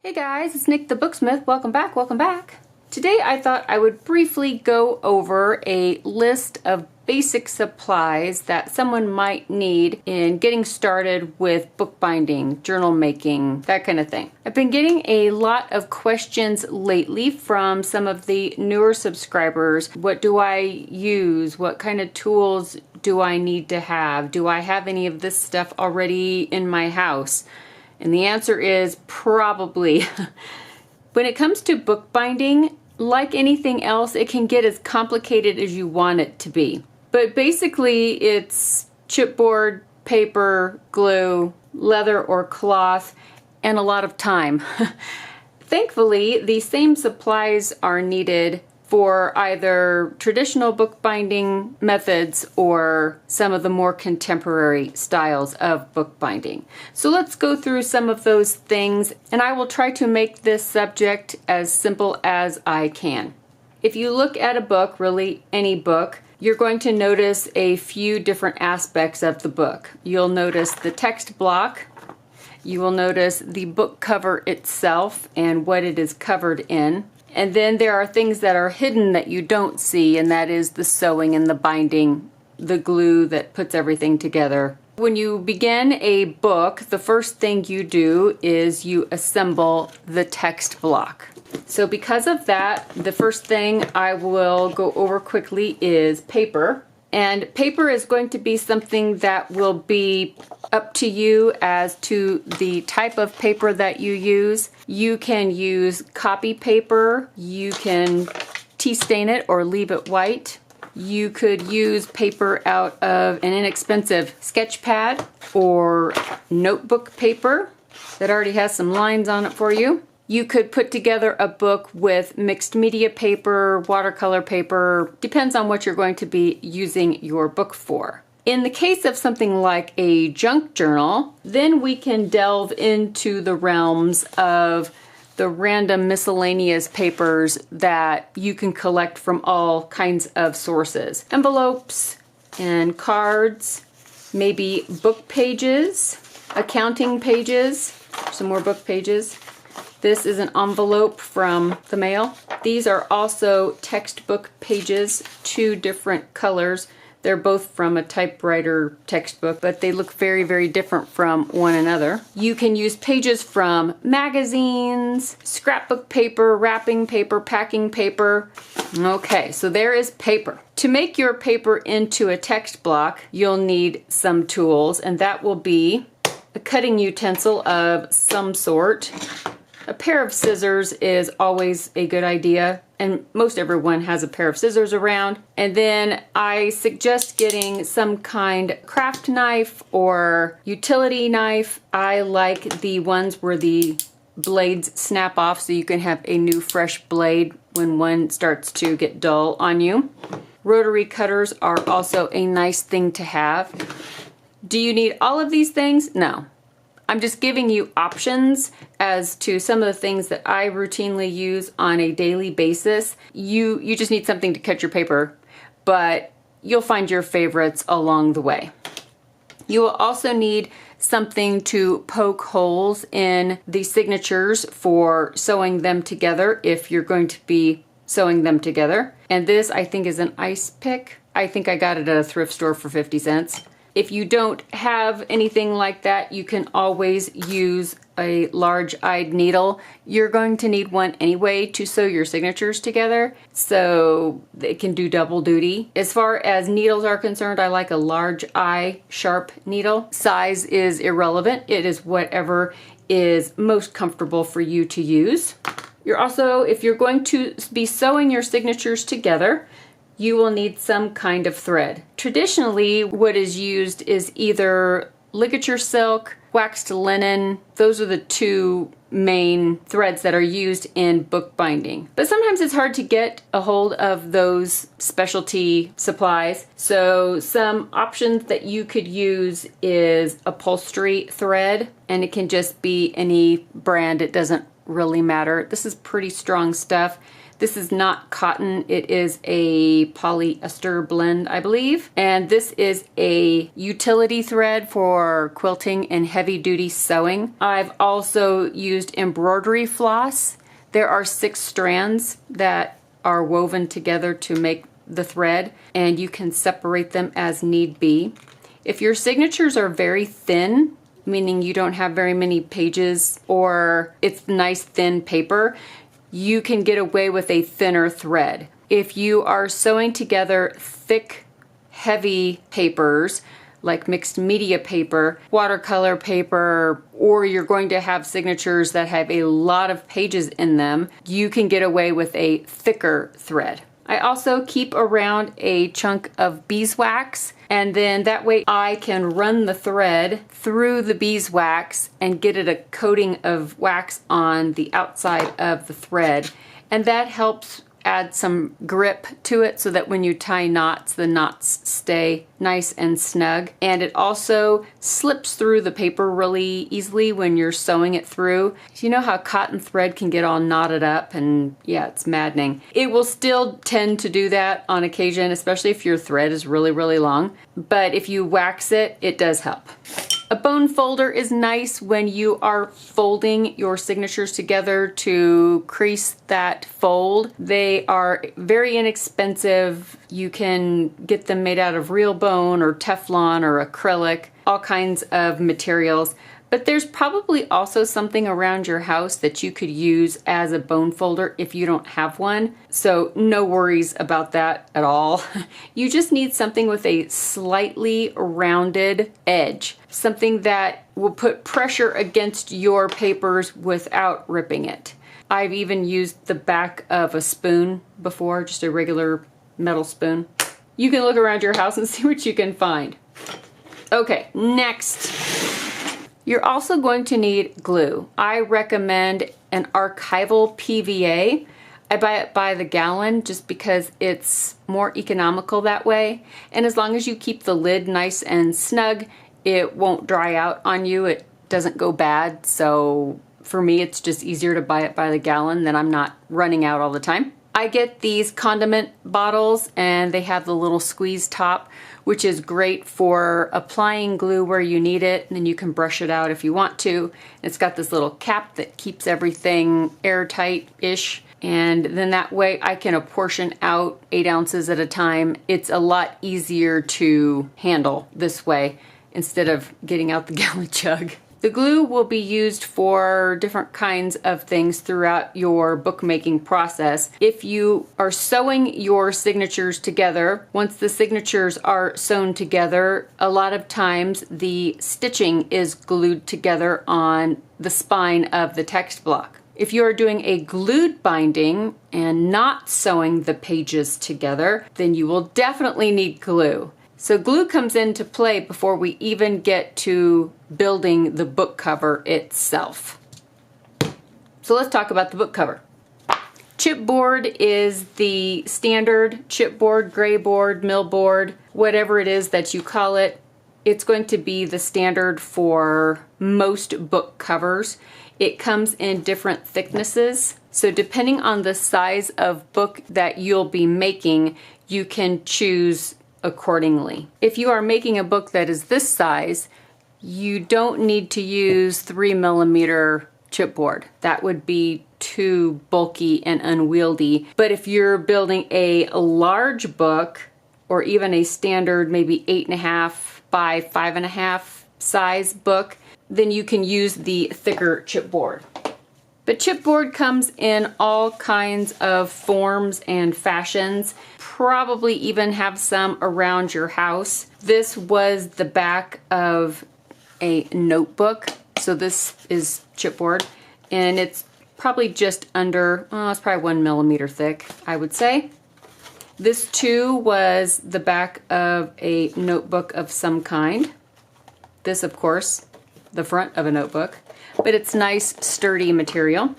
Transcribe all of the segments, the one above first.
Hey guys, it's Nick the Booksmith. Welcome back, welcome back. Today I thought I would briefly go over a list of basic supplies that someone might need in getting started with bookbinding, journal making, that kind of thing. I've been getting a lot of questions lately from some of the newer subscribers. What do I use? What kind of tools do I need to have? Do I have any of this stuff already in my house? And the answer is probably. When it comes to bookbinding, like anything else, it can get as complicated as you want it to be. But basically, it's chipboard, paper, glue, leather or cloth, and a lot of time. Thankfully, the same supplies are needed for either traditional bookbinding methods or some of the more contemporary styles of bookbinding. So let's go through some of those things, and I will try to make this subject as simple as I can. If you look at a book, really any book, you're going to notice a few different aspects of the book. You'll notice the text block. You will notice the book cover itself and what it is covered in. And then there are things that are hidden that you don't see, and that is the sewing and the binding, the glue that puts everything together. When you begin a book, the first thing you do is you assemble the text block. So because of that, the first thing I will go over quickly is paper. And paper is going to be something that will be up to you as to the type of paper that you use. You can use copy paper, you can tea stain it or leave it white. You could use paper out of an inexpensive sketch pad or notebook paper that already has some lines on it for you. You could put together a book with mixed media paper, watercolor paper, depends on what you're going to be using your book for. In the case of something like a junk journal, then we can delve into the realms of the random miscellaneous papers that you can collect from all kinds of sources. Envelopes and cards, maybe book pages, accounting pages, some more book pages. This is an envelope from the mail. These are also textbook pages, two different colors. They're both from a typewriter textbook, but they look very, very different from one another. You can use pages from magazines, scrapbook paper, wrapping paper, packing paper. Okay, so there is paper. To make your paper into a text block, you'll need some tools, and that will be a cutting utensil of some sort. A pair of scissors is always a good idea, and most everyone has a pair of scissors around. And then I suggest getting some kind of craft knife or utility knife. I like the ones where the blades snap off so you can have a new fresh blade when one starts to get dull on you. Rotary cutters are also a nice thing to have. Do you need all of these things? No. I'm just giving you options as to some of the things that I routinely use on a daily basis. You just need something to cut your paper, but you'll find your favorites along the way. You will also need something to poke holes in the signatures for sewing them together if you're going to be sewing them together. And this, I think, is an ice pick. I think I got it at a thrift store for 50 cents. If you don't have anything like that, you can always use a large-eyed needle. You're going to need one anyway to sew your signatures together, so it can do double duty. As far as needles are concerned, I like a large eye sharp needle. Size is irrelevant. It is whatever is most comfortable for you to use. You're also, if you're going to be sewing your signatures together, you will need some kind of thread. Traditionally, what is used is either ligature silk, waxed linen. Those are the two main threads that are used in bookbinding. But sometimes it's hard to get a hold of those specialty supplies. So some options that you could use is upholstery thread, and it can just be any brand. It doesn't really matter. This is pretty strong stuff. This is not cotton, it is a polyester blend, I believe. And this is a utility thread for quilting and heavy-duty sewing. I've also used embroidery floss. There are 6 strands that are woven together to make the thread, and you can separate them as need be. If your signatures are very thin, meaning you don't have very many pages or it's nice thin paper, you can get away with a thinner thread. If you are sewing together thick, heavy papers, like mixed media paper, watercolor paper, or you're going to have signatures that have a lot of pages in them, you can get away with a thicker thread. I also keep around a chunk of beeswax, and then that way I can run the thread through the beeswax and get it a coating of wax on the outside of the thread. And that helps add some grip to it so that when you tie knots, the knots stay nice and snug. And it also slips through the paper really easily when you're sewing it through. You know how cotton thread can get all knotted up, and yeah, it's maddening. It will still tend to do that on occasion, especially if your thread is really, really long. But if you wax it, it does help. A bone folder is nice when you are folding your signatures together to crease that fold. They are very inexpensive. You can get them made out of real bone or Teflon or acrylic, all kinds of materials. But there's probably also something around your house that you could use as a bone folder if you don't have one. So no worries about that at all. You just need something with a slightly rounded edge, something that will put pressure against your papers without ripping it. I've even used the back of a spoon before, just a regular metal spoon. You can look around your house and see what you can find. Okay, next. You're also going to need glue. I recommend an archival PVA. I buy it by the gallon just because it's more economical that way. And as long as you keep the lid nice and snug, it won't dry out on you. It doesn't go bad. So for me, it's just easier to buy it by the gallon, then I'm not running out all the time. I get these condiment bottles and they have the little squeeze top, which is great for applying glue where you need it, and then you can brush it out if you want to. It's got this little cap that keeps everything airtight-ish, and then that way I can apportion out 8 ounces at a time. It's a lot easier to handle this way instead of getting out the gallon jug. The glue will be used for different kinds of things throughout your bookmaking process. If you are sewing your signatures together, once the signatures are sewn together, a lot of times the stitching is glued together on the spine of the text block. If you are doing a glued binding and not sewing the pages together, then you will definitely need glue. So glue comes into play before we even get to building the book cover itself. So let's talk about the book cover. Chipboard is the standard chipboard, gray board, mill board, whatever it is that you call it. It's going to be the standard for most book covers. It comes in different thicknesses. So depending on the size of book that you'll be making, you can choose accordingly. If you are making a book that is this size, you don't need to use 3mm chipboard. That would be too bulky and unwieldy. But if you're building a large book, or even a standard maybe 8.5 by 5.5 size book, then you can use the thicker chipboard. But chipboard comes in all kinds of forms and fashions. Probably even have some around your house. This was the back of a notebook. So this is chipboard, and it's probably just under, it's probably 1mm thick, I would say. This too was the back of a notebook of some kind. This, of course, the front of a notebook, but it's nice, sturdy material.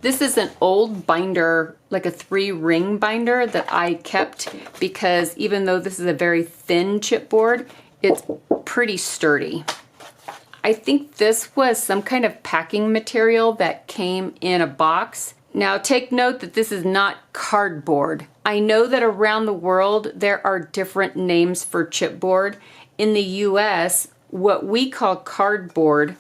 This is an old binder, like a 3-ring binder that I kept because even though this is a very thin chipboard, it's pretty sturdy. I think this was some kind of packing material that came in a box. Now take note that this is not cardboard. I know that around the world there are different names for chipboard. In the US, what we call cardboard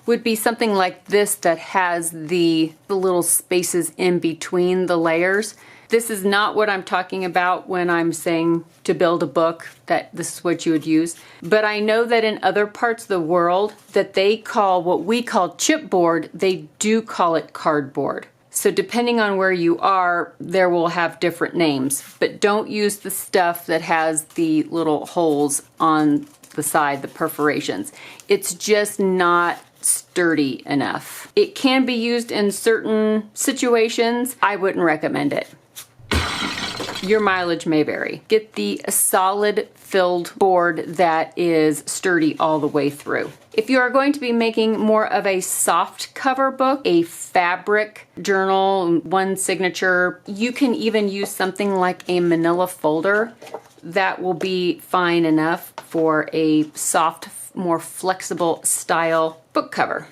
would be something like this that has the little spaces in between the layers. This is not what I'm talking about when I'm saying to build a book, that this is what you would use. But I know that in other parts of the world that they call what we call chipboard, they do call it cardboard. So depending on where you are, there will have different names. But don't use the stuff that has the little holes on the side, the perforations. It's just not sturdy enough. It can be used in certain situations. I wouldn't recommend it. Your mileage may vary. Get the solid filled board that is sturdy all the way through. If you are going to be making more of a soft cover book, a fabric journal, one signature, you can even use something like a manila folder. That will be fine enough for a soft, more flexible style book cover.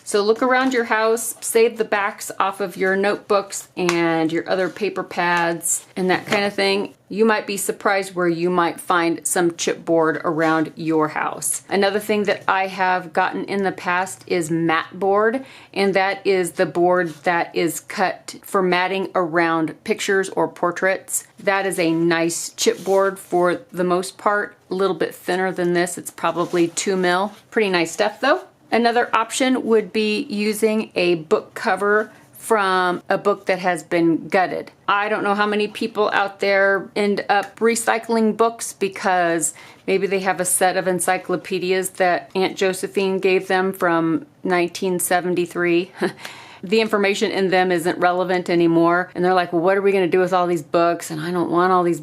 So look around your house, save the backs off of your notebooks and your other paper pads and that kind of thing. You might be surprised where you might find some chipboard around your house. Another thing that I have gotten in the past is mat board, and that is the board that is cut for matting around pictures or portraits. That is a nice chipboard for the most part, a little bit thinner than this. It's probably 2 mil. Pretty nice stuff though. Another option would be using a book cover from a book that has been gutted. I don't know how many people out there end up recycling books because maybe they have a set of encyclopedias that Aunt Josephine gave them from 1973. The information in them isn't relevant anymore. And they're like, well, what are we going to do with all these books? And I don't want all these,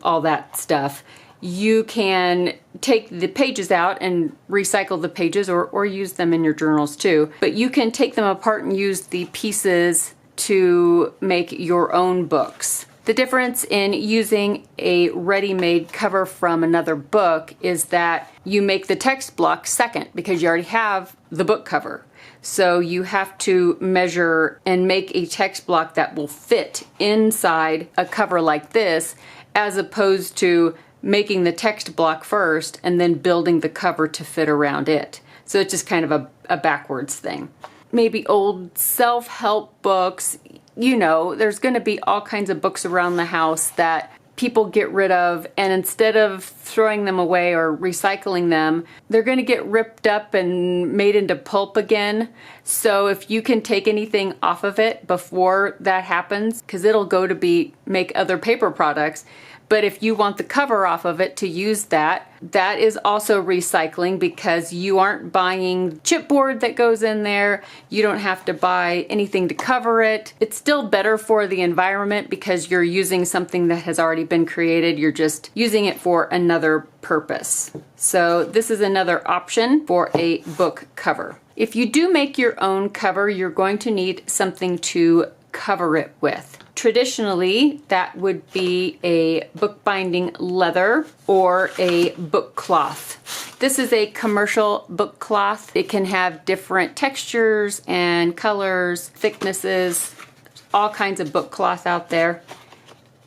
all that stuff. You can take the pages out and recycle the pages or use them in your journals too. But you can take them apart and use the pieces to make your own books. The difference in using a ready-made cover from another book is that you make the text block second because you already have the book cover. So you have to measure and make a text block that will fit inside a cover like this, as opposed to making the text block first and then building the cover to fit around it. So it's just kind of a backwards thing. Maybe old self-help books, there's going to be all kinds of books around the house that people get rid of, and instead of throwing them away or recycling them, they're going to get ripped up and made into pulp again. So if you can take anything off of it before that happens, because it'll go to make other paper products. But if you want the cover off of it to use that is also recycling, because you aren't buying chipboard that goes in there. You don't have to buy anything to cover it. It's still better for the environment because you're using something that has already been created. You're just using it for another purpose. So this is another option for a book cover. If you do make your own cover, you're going to need something to cover it with. Traditionally, that would be a bookbinding leather or a book cloth. This is a commercial book cloth. It can have different textures and colors, thicknesses, all kinds of book cloth out there.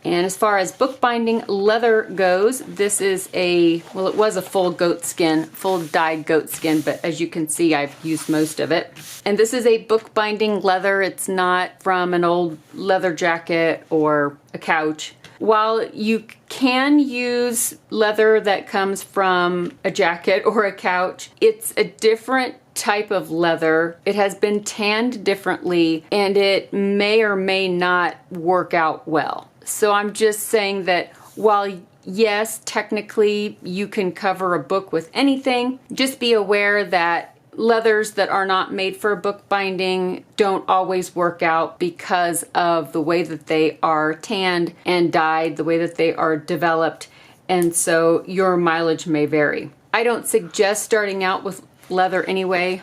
And as far as bookbinding leather goes, this is it was a full dyed goat skin, but as you can see, I've used most of it. And this is a bookbinding leather. It's not from an old leather jacket or a couch. While you can use leather that comes from a jacket or a couch, it's a different type of leather. It has been tanned differently, and it may or may not work out well. So I'm just saying that while yes, technically you can cover a book with anything, just be aware that leathers that are not made for bookbinding don't always work out because of the way that they are tanned and dyed, the way that they are developed, and so your mileage may vary. I don't suggest starting out with leather anyway.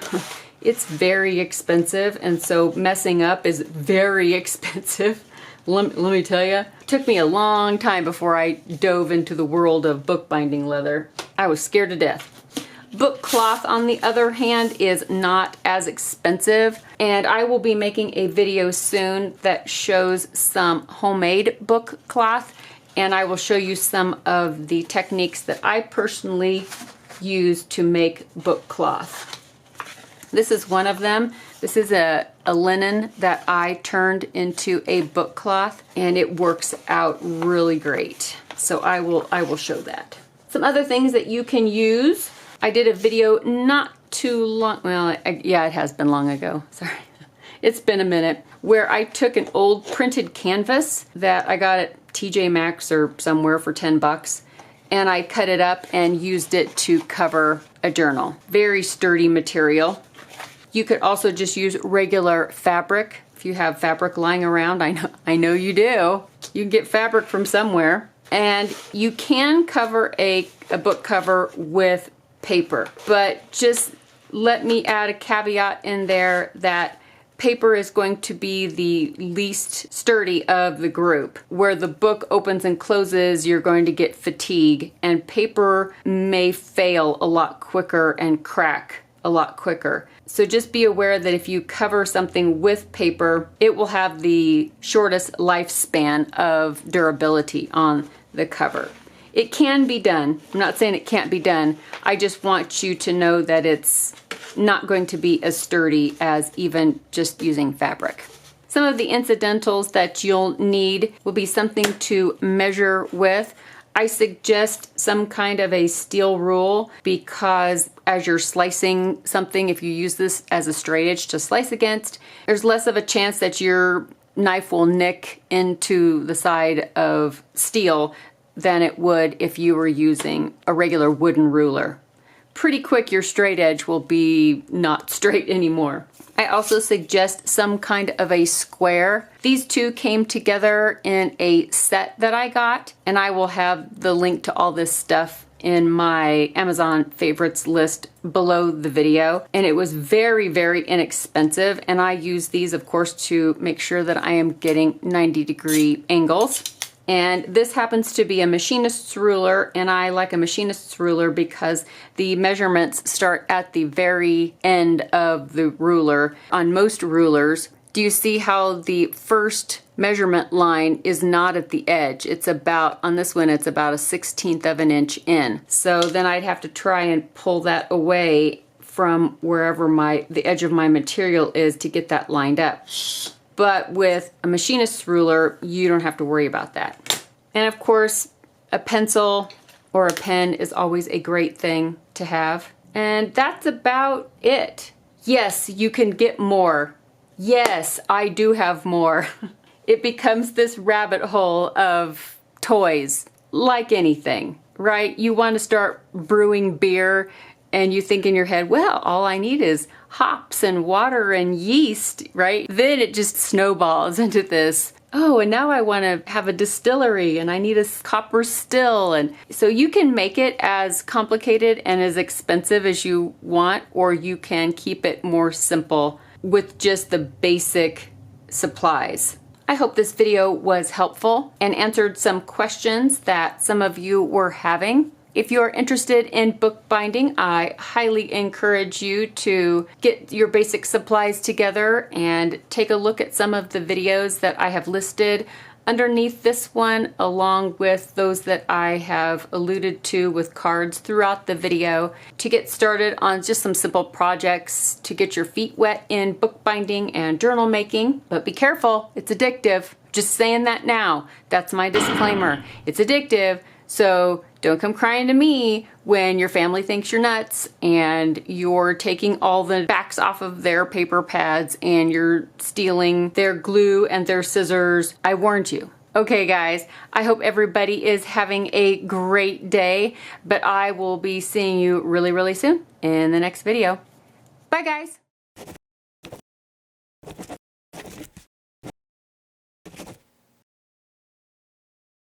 It's very expensive, and so messing up is very expensive. Let me tell you, it took me a long time before I dove into the world of bookbinding leather. I was scared to death. Book cloth, on the other hand, is not as expensive, and I will be making a video soon that shows some homemade book cloth, and I will show you some of the techniques that I personally use to make book cloth. This is one of them. This is a linen that I turned into a book cloth, and it works out really great. So I will show that. Some other things that you can use. I did a video not too long, well, yeah, it has been long ago, sorry. It's been a minute, where I took an old printed canvas that I got at TJ Maxx or somewhere for 10 bucks, and I cut it up and used it to cover a journal. Very sturdy material. You could also just use regular fabric. If you have fabric lying around, I know you do. You can get fabric from somewhere. And you can cover a book cover with paper, but just let me add a caveat in there that paper is going to be the least sturdy of the group. Where the book opens and closes, you're going to get fatigue, and paper may fail a lot quicker and crack a lot quicker. So just be aware that if you cover something with paper, it will have the shortest lifespan of durability on the cover. It can be done. I'm not saying it can't be done. I just want you to know that it's not going to be as sturdy as even just using fabric. Some of the incidentals that you'll need will be something to measure with. I suggest some kind of a steel rule, because as you're slicing something, if you use this as a straight edge to slice against, there's less of a chance that your knife will nick into the side of steel than it would if you were using a regular wooden ruler. Pretty quick, your straight edge will be not straight anymore. I also suggest some kind of a square. These two came together in a set that I got, and I will have the link to all this stuff in my Amazon favorites list below the video. And it was very, very inexpensive, and I use these, of course, to make sure that I am getting 90-degree angles. And this happens to be a machinist's ruler, and I like a machinist's ruler because the measurements start at the very end of the ruler. On most rulers, do you see how the first measurement line is not at the edge? It's about, on this one, it's about a 1/16 of an inch in. So then I'd have to try and pull that away from wherever the edge of my material is to get that lined up. But with a machinist's ruler, you don't have to worry about that. And of course, a pencil or a pen is always a great thing to have. And that's about it. Yes, you can get more. Yes, I do have more. It becomes this rabbit hole of toys, like anything, right? You want to start brewing beer, and you think in your head, well, all I need is hops and water and yeast, right? Then it just snowballs into this, oh, and now I want to have a distillery and I need a copper still. And so you can make it as complicated and as expensive as you want, or you can keep it more simple with just the basic supplies. I hope this video was helpful and answered some questions that some of you were having. If you're interested in bookbinding, I highly encourage you to get your basic supplies together and take a look at some of the videos that I have listed underneath this one, along with those that I have alluded to with cards throughout the video, to get started on just some simple projects to get your feet wet in bookbinding and journal making. But be careful, it's addictive. Just saying that now. That's my disclaimer. It's addictive. So don't come crying to me when your family thinks you're nuts and you're taking all the backs off of their paper pads and you're stealing their glue and their scissors. I warned you. Okay, guys, I hope everybody is having a great day, but I will be seeing you really, really soon in the next video. Bye, guys.